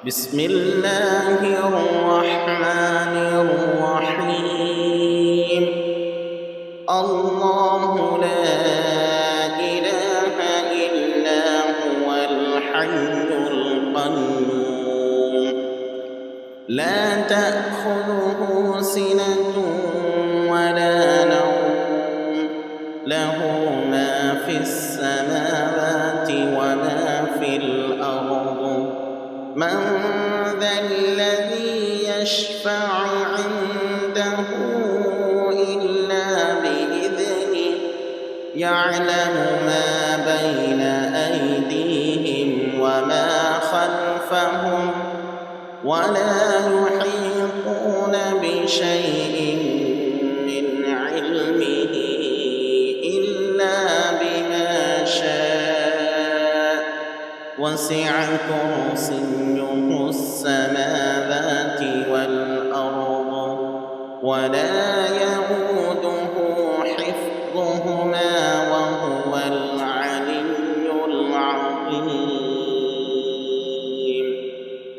بسم الله الرحمن الرحيم. الله لا إله إلا هو الحي القيوم لا تأخذه سنة ولا نوم له ما في السماوات وما في الأرض من ذا الذي يشفع عنده إلا بإذنه يعلم ما بين أيديهم وما خلفهم ولا يحيطون بشيء من علمه إلا بما شاء وسع كرسيه السماوات والأرض ولا يئوده حفظهما وهو العلي العظيم.